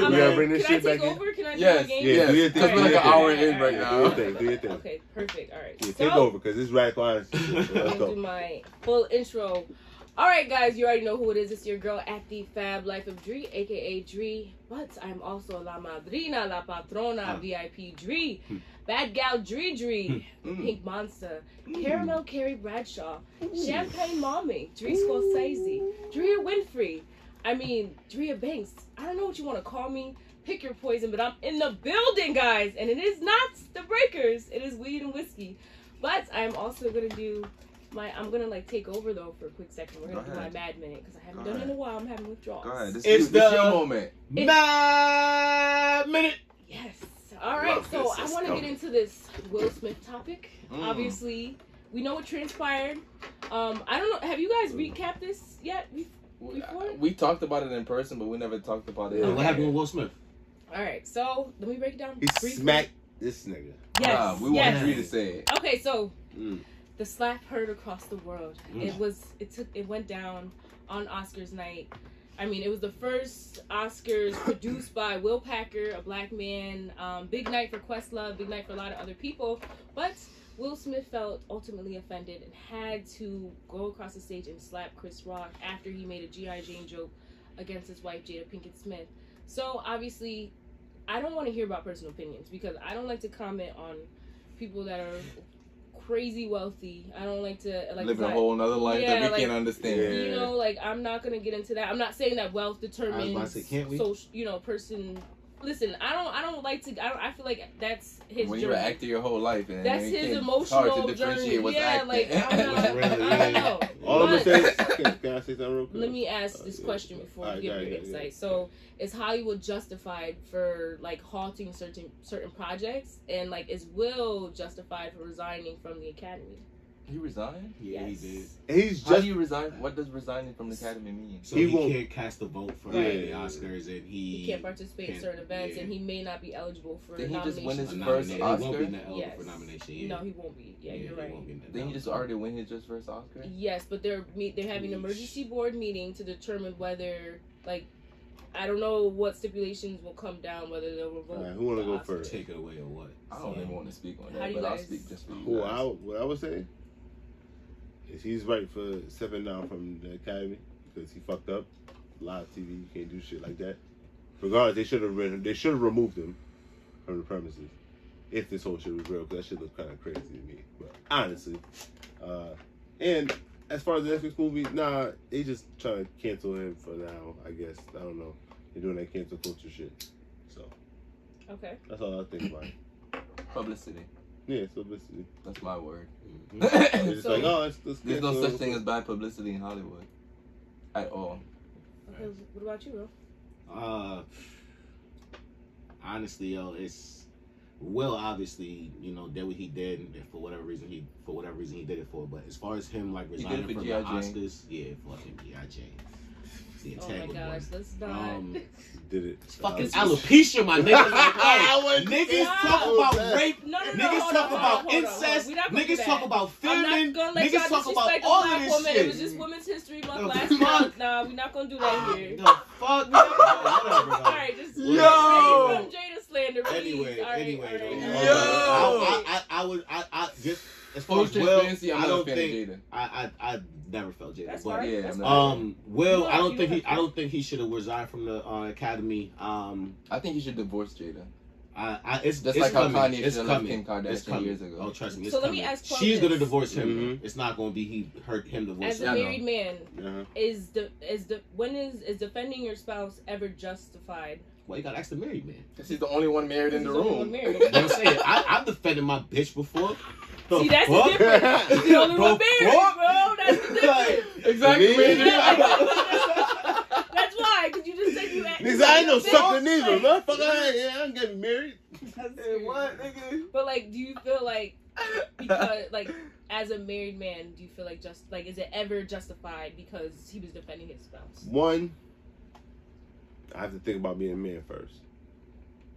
I'm We gotta bring this can I shit back take in. over? Can I do Yes, the game? Yeah, do your yes. thing. Because we're like an hour in right Do now. your thing. Do your thing. Okay, perfect. All right. Yeah, So, take over because this radical honesty. So I'm let's gonna do go. my full intro. All right, guys, you already know who it is. It's your girl at the Fab Life of Dree, aka Dree. But I'm also la madrina, la patrona, VIP Dree, bad gal Dree, Pink Monster, Caramel Carrie Bradshaw, Champagne Mommy, Dree Scorsese, Drea Winfrey. I mean, Drea Banks. I don't know what you want to call me. Pick your poison, but I'm in the building, guys, and it is not the Breakers. It is weed and whiskey. But I'm also gonna do. I'm gonna like take over though for a quick second. We're gonna do my Mad Minute because I haven't done it in a while. I'm having withdrawals. Go ahead. This It's is your moment. Mad Minute. Yes. All right. So I want to get into this Will Smith topic. Obviously, we know what transpired. I don't know. Have you guys recapped this yet? Before? We talked about it in person, but we never talked about it. What happened with Will Smith? All right. So let me break it down. He briefly. smacked this nigga. Yes. We want you to say it. Okay. So. The slap heard across the world. It went down on Oscars night. I mean, it was the first Oscars produced by Will Packer, a black man. Big night for Questlove, big night for a lot of other people. But Will Smith felt ultimately offended and had to go across the stage and slap Chris Rock after he made a G.I. Jane joke against his wife, Jada Pinkett Smith. So, obviously, I don't want to hear about personal opinions because I don't like to comment on people that are crazy wealthy. I don't like to live a whole nother life that we can't understand. Yeah. You know, like I'm not gonna get into that. I'm not saying that wealth determines. I was about to say, can't we? Social, person. Listen, I don't like to. I feel like that's his. When journey. you're an actor your whole life, and that's it his can't- emotional it's hard to differentiate journey. what's Yeah, acting. like I'm not. Really, I don't know. All I'm But- gonna say is, can I say something real quick? Let me ask this question before you give your insight. So, is Hollywood justified for like halting certain projects, and like is Will justified for resigning from the Academy? He resigned? Yeah, Yes. he did. He's How just. do you resign? What does resigning from the Academy mean? So He he won't- can't cast a vote for Right. the Oscars, and He can't participate in certain events, yeah. and he may not be eligible for Did he just win his nominations. first He Oscar? won't be eligible Yes. for nomination. Yeah. No, he won't be. Yeah, you're he right. won't be Did he just already win his first Oscar? Yes, but they're having an emergency board meeting to determine whether, like, I don't know what stipulations will come down, whether they'll revoke. Alright, who wanna the go Oscars. first? Take it away or what? I don't even want to speak on How that, do you but I'll guys- speak just for you Who guys. what I would say is he's right for stepping down from the Academy because he fucked up. Live TV, you can't do shit like that. Regardless, they should have removed him from the premises if this whole shit was real, because that shit looked kind of crazy to me. But honestly, and as far as the Netflix movie, nah, they just trying to cancel him for now. I guess I don't know. They're doing that cancel culture shit. So Okay. that's all I think about it. Publicity. Yeah, it's publicity. That's my word. It's just So- like, oh, let's There's no cancel such him. thing as bad publicity in Hollywood. At all. Okay, what about you, Will? Honestly, yo, it's Will. Obviously, did what he did, and for whatever reason he did it for. But as far as him like did it resigning for from the G.I. Jane. Oscars, yeah, fucking G.I. Jane. The Oh my entangled gosh, one. let's not. Did it? Fucking alopecia, my nigga. Like, niggas Stop. talk about rape. No, Niggas hold talk on, about hold on. incest. We not gonna do Niggas that. talk about I'm feminine. not gonna let Niggas y'all talk about disrespect a all black of this woman. shit. It was just Women's History Month The last fuck? month. Nah, we're not gonna do that here. The fuck? Whatever. All right, just Yo! from Jada slander, please. Anyway, All right, anyway, all right. Yo! I would just as far Full as Will, transparency, I'm I not a don't fan think of Jada. I never felt Jada. That's But fine. yeah, That's I'm fine. not- Will, I don't You have think he should have resigned from the Academy. I think you should divorce Jada. It's Just it's like how coming. Kanye It's should have left coming. Kim Kardashian It's coming. years ago. Oh, trust me. It's So let me coming. ask Paul She's this. gonna divorce him. Mhm. It's not gonna be him divorce As her. a I know. married man, Uh-huh. is defending your spouse ever justified? Well, you gotta ask the married man. Because he's the only one married in the He's only one room. married. You know what I'm saying? I've defended my bitch before. The See, that's fuck? the difference. He's the only one The married, fuck? bro. That's the difference. Exactly. Me? That's why, because you just said you had. Niggas, I ain't no Bitch, sucker neither, like- motherfucker. I ain't getting married. Hey, what, nigga? But like, do you feel like because like as a married man, do you feel like is it ever justified because he was defending his spouse? One, I have to think about being a man first,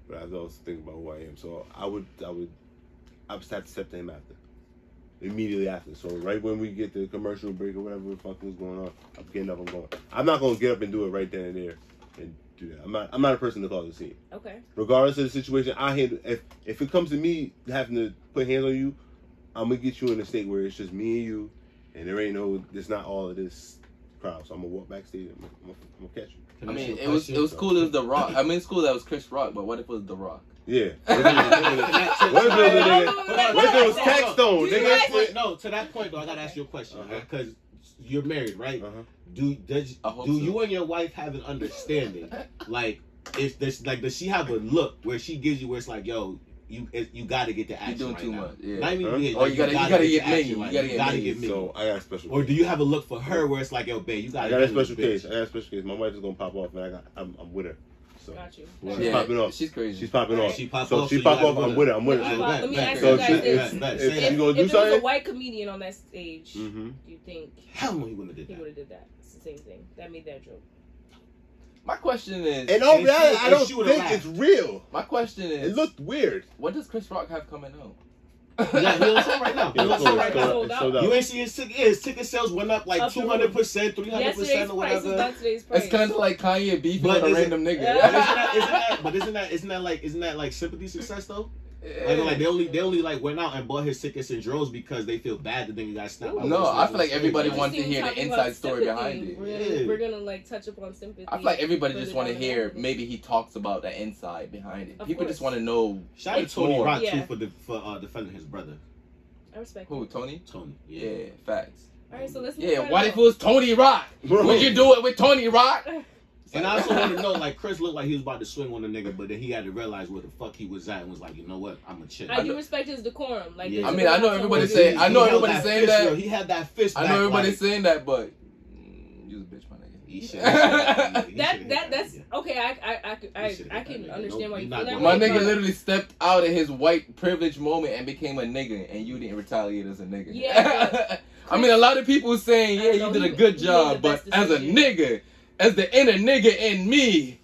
but I have to also think about who I am. So I would have to step to him after, immediately after. So right when we get the commercial break or whatever the fuck was going on, I'm getting up and going. I'm not gonna get up and do it right then and there, and do that. I'm not a person to cause a scene. Okay. Regardless of the situation, I handle. If it comes to me having to put hands on you, I'm gonna get you in a state where it's just me and you, and there's not all of this crowd. So I'm gonna walk backstage. I'm gonna catch you. I mean, it was cool. It was The Rock. I mean, it's cool that it was Chris Rock, but what if it was The Rock? Yeah. What if it was Tax Stone? No, to that point though, I gotta ask you a question because you're married, right? Do you and your wife have an understanding? Like, if this, like, does she have a look where she gives you where it's like, yo, you gotta get the action. You're doing right too now. much. Yeah. Not even You gotta get me. Right? You gotta get me. So I got a special. Or do you have a look for her where it's like, yo, babe, you gotta. I got a special case. My wife is gonna pop off, and I'm with her. So got you. She's popping off. She's crazy. She's popping off. She pop so off. she pop off. I'm with her. Let me ask So you guys this: if she gonna do if it was something, a white comedian on that stage, do you think hell no, he wouldn't have did that. He would have did that. It's the same thing. That made that joke. My question is, in all reality, I don't think it's real. My question is, it looked weird. What does Chris Rock have coming out? Yeah, he on tour right now. You ain't see his ticket sales went up like 200%, 300% or whatever. It's kind of like Kanye beefing with a random nigga. Isn't that like sympathy success though? Like they only like went out and bought his tickets in droves because they feel bad that nigga got snapped. No, I feel like everybody wants to hear the inside story behind it. We're gonna like touch upon sympathy. I feel like everybody just want to hear maybe he talks about the inside behind it. People just want to know. Shout out to Tony Rock too for defending his brother. I respect. Who? Tony? Tony. Yeah, facts. All right, so let's. What if it was Tony Rock? Would you do it with Tony Rock? And I also want to know, like, Chris looked like he was about to swing on the nigga, but then he had to realize where the fuck he was at and was like, you know what, I'm a chill. I do respect his decorum. Like, yeah. I mean, I know everybody's saying, that. He had that fist. I know everybody's saying that, but you was a bitch, my nigga. That's okay. I can understand why you feel that way. My nigga literally stepped out of his white privilege moment and became a nigga, and you didn't retaliate as a nigga. Yeah. I mean, a lot of people saying, yeah, you did a good job, but as a nigga. As the inner nigga in me.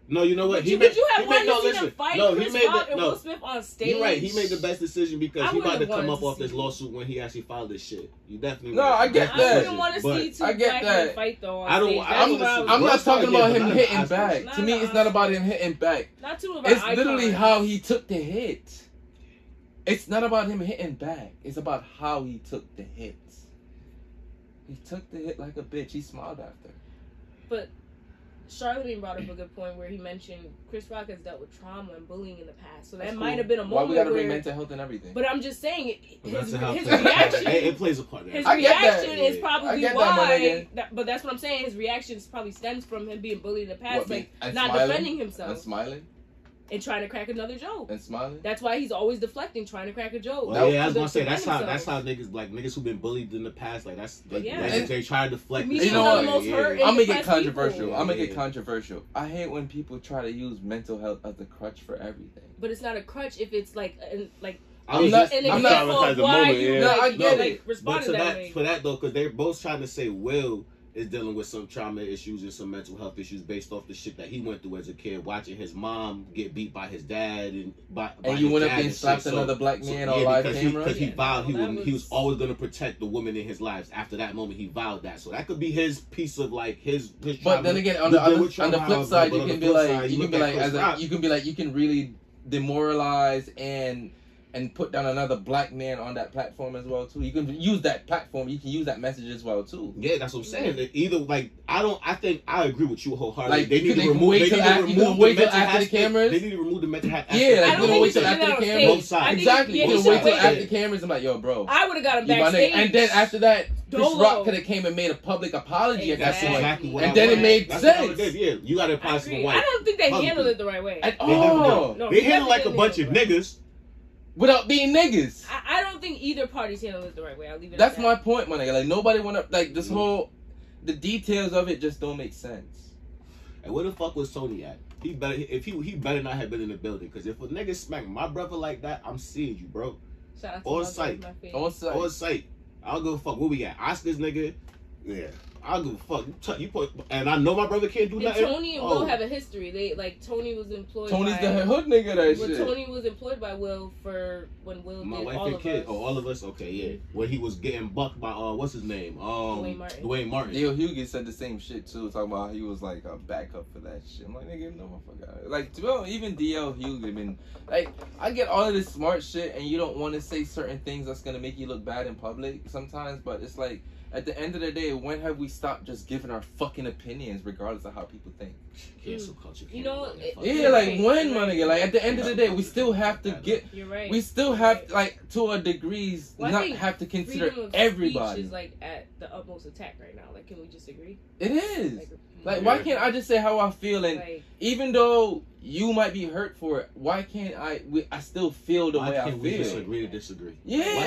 No, you know what? He made Will Smith on stage. You're right. He made the best decision because he about to come up off this lawsuit when he actually filed this shit. You definitely. No, I get that. I wouldn't want to see two black men fight though. I'm not talking about him hitting back. To me, it's not about him hitting back. Not too about. It's literally how he took the hit. It's not about him hitting back. It's about how he took the hits. He took the hit like a bitch. He smiled after. But Charlamagne brought up a good point where he mentioned Chris Rock has dealt with trauma and bullying in the past, so that might have been a moment. Why we gotta bring mental health and everything? But I'm just saying, his reaction. It plays a part. His reaction is probably why. But that's what I'm saying. His reaction probably stems from him being bullied in the past, not defending himself and smiling. And trying to crack another joke. And smiling. That's why he's always deflecting, trying to crack a joke. Well, yeah, I was gonna say that's how niggas who've been bullied in the past, like that's like, they try to deflect. You know what? I'm gonna get controversial. I'm gonna get controversial. I hate when people try to use mental health as a crutch for everything. But it's not a crutch if it's like I'm not. Why you I get it. Responding that way. For that though, because they're both trying to say Will is dealing with some trauma issues and some mental health issues based off the shit that he went through as a kid, watching his mom get beat by his dad and you went up and slapped another black man on live camera because he vowed he was always going to protect the women in his lives. After that moment, he vowed that. So that could be his piece of like his. But then again, on the flip side, you can be like you can really demoralize and put down another black man on that platform as well too. You can use that platform. You can use that message as well too. Yeah, that's what I'm saying. That either like I think I agree with you wholeheartedly. Like they need to remove after the cameras. They need to remove the mental health. Yeah, like you can wait till after the cameras. Both sides. Exactly. You can wait till after the cameras. I'm like, yo, bro. I would have got him backstage. And then after that, Chris Rock could have came and made a public apology at that point. Exactly what and then it made sense. Yeah, you got to apologize to the white. I don't think they handled it the right way at all. They handled like a bunch of niggas. Without being niggas. I don't think either party's handled it the right way. I'll leave it That's at that. my point, my nigga. Like, nobody wanna, like, this whole, the details of it just don't make sense. And where the fuck was Tony at? He better not have been in the building. Because if a nigga smack my brother like that, I'm seeing you, bro. Shout out to On site. On site. I don't give a fuck where we at. Oscars, nigga. Yeah. I don't give a fuck. You put, and I know my brother can't do nothing. Tony and Will have a history. They Tony was employed. Tony's the hood nigga. That shit. Tony was employed by Will for when Will my did wife all and of kid. us. Oh, all of us. Okay, yeah. When he was getting bucked by what's his name? Dwayne Martin. Leo Hughie said the same shit too, talking about how he was like a backup for that shit. I'm like, nigga, no motherfucker. Like, well, even DL Hughie, I mean, like, I get all of this smart shit, and you don't want to say certain things that's gonna make you look bad in public sometimes, but it's like, at the end of the day, when have we stopped just giving our fucking opinions regardless of how people think? Cancel culture. You know, yeah, like when, my nigga, like at the end of the day, we still have to get. You're right. We still have, like, to a degree, not have to consider everybody. Is like at the utmost attack right now. Like, can we just agree? It is. Like, why can't I just say how I feel? And like, even though you might be hurt for it, why can't I still feel the way I feel? We just agree to disagree? Yeah. Why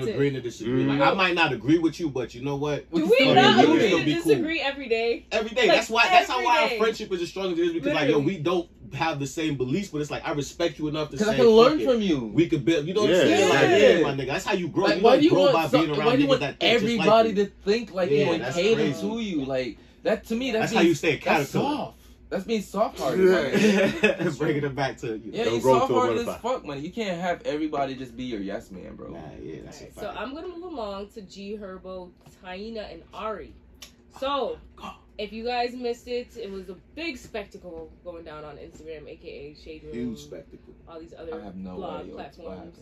agree to disagree? Like, I might not agree with you, but you know what? Do we not agree to disagree every day? Every day. Like, that's how our friendship is as strong as it is, because like, yo, we don't have the same beliefs, but it's like, I respect you enough to say, because I can learn from you. We could build, you know what I'm saying? Like, my nigga, that's how you grow. Like, you why do you grow want by being around why do you niggas want that think everybody just like to think like you and cater crazy. to you? Like, that to me, that's how you stay that's soft. That's being soft-hearted. Bringing it back to you soft-hearted as fuck, man. You can't have everybody just be your yes man, bro. Nah, yeah, that's a fact. So I'm gonna move along to G Herbo, Taina, and Ari. So if you guys missed it, it was a big spectacle going down on Instagram, aka Shade Room. Huge spectacle. All these other I have no blog idea platforms.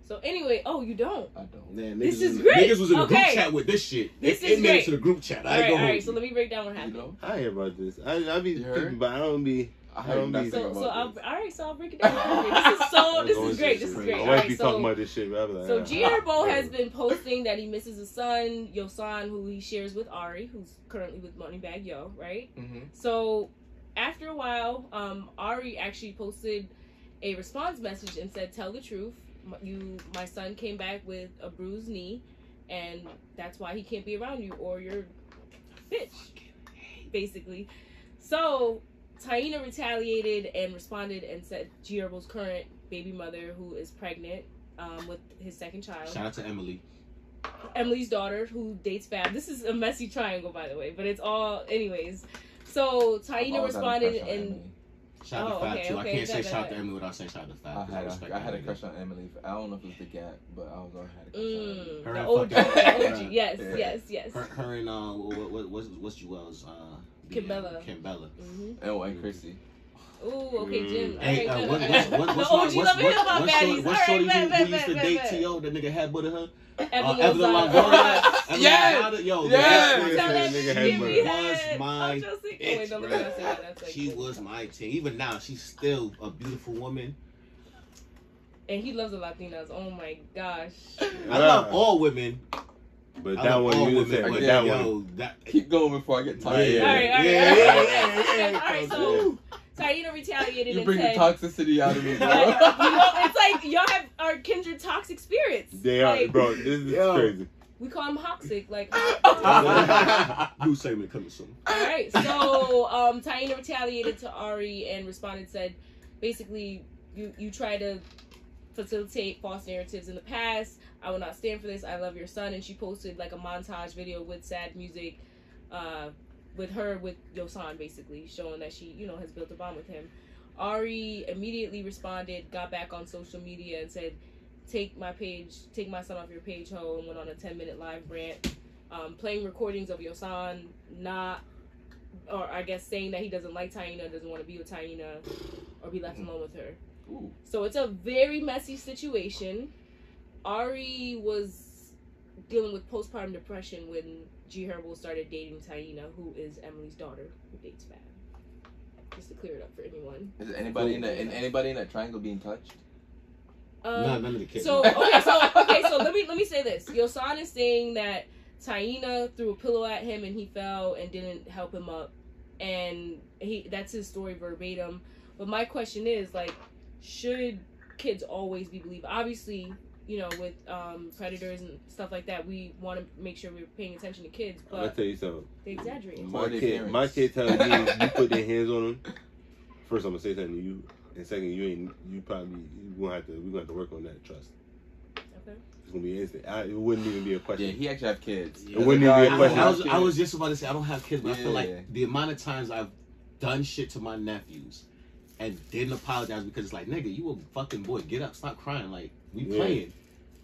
So anyway, you don't? I don't. Man, this is great. Niggas was in the group chat with this shit. It made it to the group chat. All right, so let me break down what happened. You know? I hear about this. I be thinking, but I don't be. So I'll break it down. This is great. This is great. I might be talking about this shit. So G Herbo has been posting that he misses his son, Yosan, who he shares with Ari, who's currently with Moneybagg Yo, right? Mm-hmm. So after a while, Ari actually posted a response message and said, "Tell the truth. My son came back with a bruised knee, and that's why he can't be around you, or you're a bitch," basically. So Taina retaliated and responded and said G Herbo's current baby mother, who is pregnant with his second child. Shout out to Emily. Emily's daughter, who dates Fab. This is a messy triangle, by the way, but it's all anyways. So Taina responded and. Shout out to Fab too. I can't say shout out to Emily without saying shout out to Fab. I had a crush on Emily. I don't know if it was the Gap, but I had a crush on her. The OG. Yes. Her and what's Jewel's Kimbella. Oh, and Chrissy. Ooh, okay, Jim. Hey, what's shorty who used to date T.O. That nigga had with her? Evelyn Longoria. Yes. She was my team. Even now, she's still a beautiful woman. And he loves the Latinas. Oh my gosh. I love all women. But that one, you said, but that one. Keep going before I get tired. All right. So Taina retaliated and said, "You bring the toxicity out of me, bro." It's like y'all have our kindred toxic spirits. They are, bro. This is crazy. We call them toxic, like. New segment coming soon. All right, so Taina retaliated to Ari and responded, said, basically, you try to facilitate false narratives in the past. I will not stand for this. I love your son. And she posted like a montage video with sad music, with Yosan, basically showing that she, has built a bond with him. Ari immediately responded, got back on social media and said, take my son off your page, ho, and went on a 10-minute live rant, playing recordings of Yosan, saying that he doesn't like Taina, doesn't want to be with Taina, or be left alone with her. Ooh. So it's a very messy situation. Ari was dealing with postpartum depression when G Herbo started dating Taina, who is Emily's daughter, who dates Fab. Just to clear it up for anyone. Is anybody in that triangle being touched? No, none of the kids. So let me say this. Yosan is saying that Taina threw a pillow at him and he fell and didn't help him up, and that's his story verbatim. But my question is, like, should kids always be believed? Obviously, with predators and stuff like that, we want to make sure we're paying attention to kids. But I'll tell you something. They exaggerate. My kid tells me you put their hands on them. First, I'm gonna say something to you, and second, we're gonna have to work on that trust. Okay. It's gonna be instant. It wouldn't even be a question. Yeah, he actually have kids. It wouldn't even be a question. I was just about to say I don't have kids, but I feel like the amount of times I've done shit to my nephews and didn't apologize because it's like, nigga, you a fucking boy. Get up, stop crying. Like, we playing.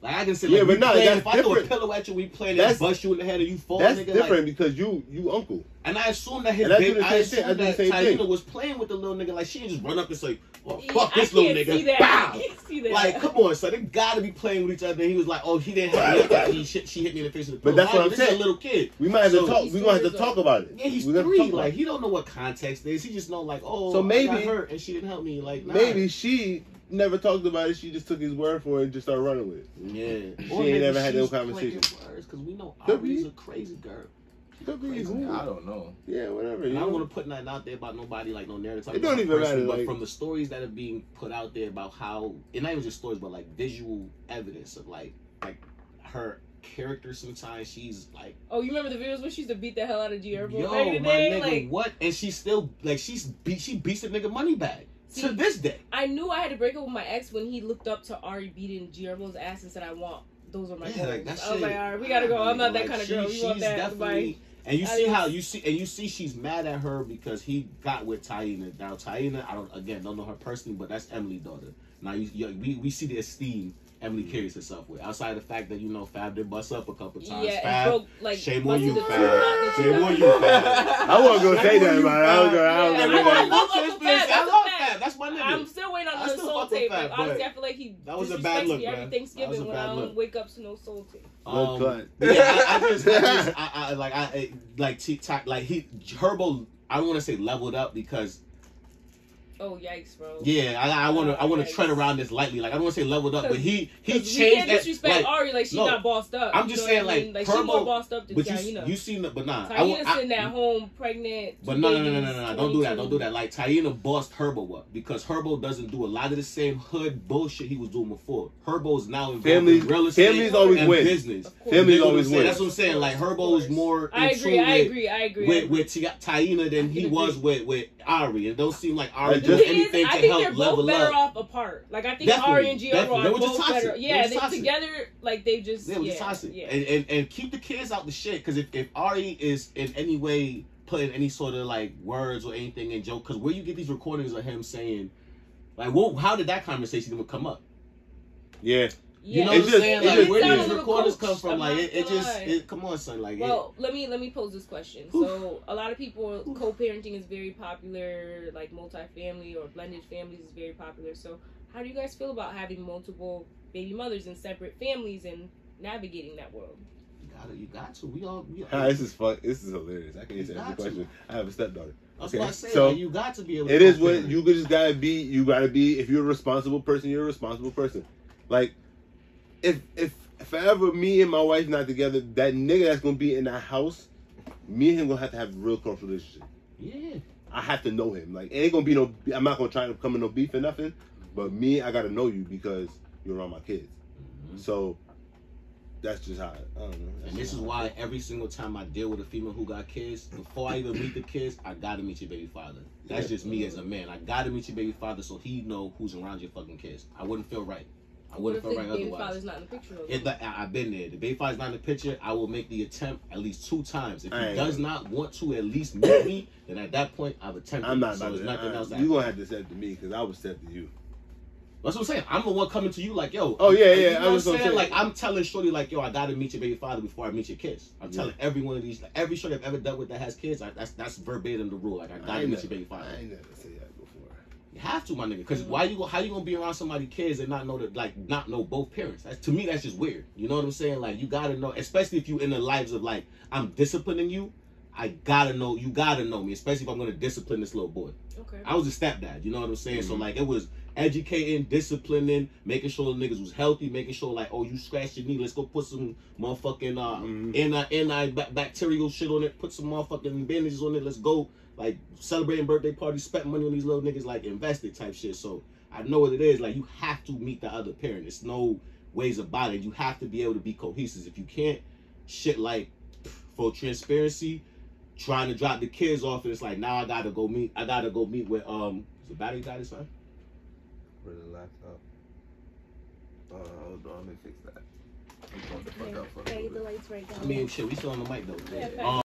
Like, I can say, like, but no, that's if I throw a pillow at you, we playing and bust you in the head and you fall, that's nigga. That's different like, because you uncle. And I assume that his baby, I assume that Taina was playing with the little nigga. Like, she didn't just run up and say, well, fuck this little nigga. Bow! Like, come on, son. They gotta be playing with each other. And he was like, oh, he didn't have me. She hit me in the face with the pillow. But that's what I'm saying. This is a little kid. We might have to talk. We might have to talk about it. Yeah, he's 3. Like, he don't know what context is. He just know, like, oh, so maybe I got hurt and she didn't help me. Like, nah. Maybe she never talked about it. She just took his word for it and just started running with it. Yeah. She ain't never had no conversation. Because we know Ari's a crazy girl. Could be. I don't know. Yeah, whatever. And I don't want to put nothing out there about nobody, like no narrative. It don't even matter. But from the stories that are being put out there about how, and not even just stories, but like visual evidence of like her character. Sometimes she's like, oh, you remember the videos where she used to beat the hell out of G Herbo? Yo, my nigga, like, what? And she still like she beats the nigga money bag. See, to this day. I knew I had to break up with my ex when he looked up to Ari beating G Herbo's ass and said, "I want those are my goals." Like, I was like, all right, we gotta go. I'm not that kind of girl. You want that? Definitely. And you see how you see she's mad at her because he got with Taina. Now Taina, I don't know her personally, but that's Emily's daughter. Now we see the esteem Emily carries herself with. Outside of the fact that Fab did bust up a couple times. Yeah, Fab, broke, like, shame on you, Fab. Shame on you, Fab. I wasn't gonna say that, man. I love Fab. That's my nigga. I'm still waiting on the soul tape. Like, honestly, I feel like he that was a bad look, every Thanksgiving when I don't wake up to no soul tape. Herbo. I don't want to say leveled up because. Oh yikes, bro! Yeah, I want to tread around this lightly. Like I don't want to say leveled up, but he changed that. We can't disrespect Ari like she's not bossed up. I'm just saying like she's more bossed up than Taina. You seen it, but nah. Taina's sitting at home pregnant. But no! Don't do that. Like Taina bossed Herbo up because Herbo doesn't do a lot of the same hood bullshit he was doing before. Herbo's now involved in real estate. Families always win. Business. Families always win. That's what I'm saying. Like Herbo's more. I agree. With Taina than he was with Ari. It don't seem like Ari doing anything to help level up. I think they're both better off apart. Like I think Ari and Gio are both better. Yeah, they together. Like they just toxic. Yeah. And keep the kids out the shit because if Ari is in any way putting any sort of like words or anything in joke, because where you get these recordings of him saying, like, how did that conversation even come up? Yeah. You know what I'm saying? Like, where these recordings come from? Like, it come on, son. Like, well, let me pose this question. So, a lot of people, co-parenting is very popular. Like, multi-family or blended families is very popular. So, how do you guys feel about having multiple baby mothers in separate families and navigating that world? You got to. We all. This is fun. This is hilarious. I can't answer the question. I have a stepdaughter. That's what I say. So like, you got to be able to. It is what you just gotta be. You gotta be. If you're a responsible person, you're a responsible person. Like, if forever me and my wife not together, that nigga that's gonna be in that house, me and him gonna have to have a real close relationship. Yeah. I have to know him. Like, it ain't gonna be no. I'm not gonna try to come in no beef or nothing. But me, I gotta know you because you're around my kids. Mm-hmm. So. That's just how I don't know. And this is why every single time I deal with a female who got kids, before I even meet the kids, I gotta meet your baby father. That's just me as a man. I gotta meet your baby father so he know who's around your fucking kids. I wouldn't feel right. I wouldn't feel right otherwise. The baby father's not in the picture. I've been there. The baby father's not in the picture. I will make the attempt at least 2 times. If he does not want to at least meet me, then at that point I've attempted. I'm not. So there's nothing else. You gonna have to step to me because I would step to you. That's what I'm saying. I'm the one coming to you like, yo. Oh, yeah. You know what I'm saying? Like, I'm telling Shorty, like, yo, I got to meet your baby father before I meet your kids. I'm telling every one of these, like, every Shorty I've ever dealt with that has kids, that's verbatim the rule. Like, I got to meet your baby father. I ain't never said that before. You have to, my nigga. Because how you going to be around somebody's kids and not know both parents? To me, that's just weird. You know what I'm saying? Like, you got to know, especially if you in the lives of, like, I'm disciplining you. I gotta know, you gotta know me, especially if I'm gonna discipline this little boy. Okay. I was a stepdad, you know what I'm saying? Mm-hmm. So like it was educating, disciplining, making sure the niggas was healthy, making sure like, oh, you scratched your knee, let's go put some motherfucking bacterial shit on it, put some motherfucking bandages on it, let's go. Like celebrating birthday parties, spent money on these little niggas, like invested type shit. So I know what it is. Like you have to meet the other parent. There's no ways about it. You have to be able to be cohesive. If you can't, shit like for transparency, trying to drop the kids off, and it's like now I gotta go meet with is the battery died this time? For the laptop. Hold on, let me fix that. I'm going the fuck up for Hey, the lights right down. I mean, shit, we still on the mic though. Yeah,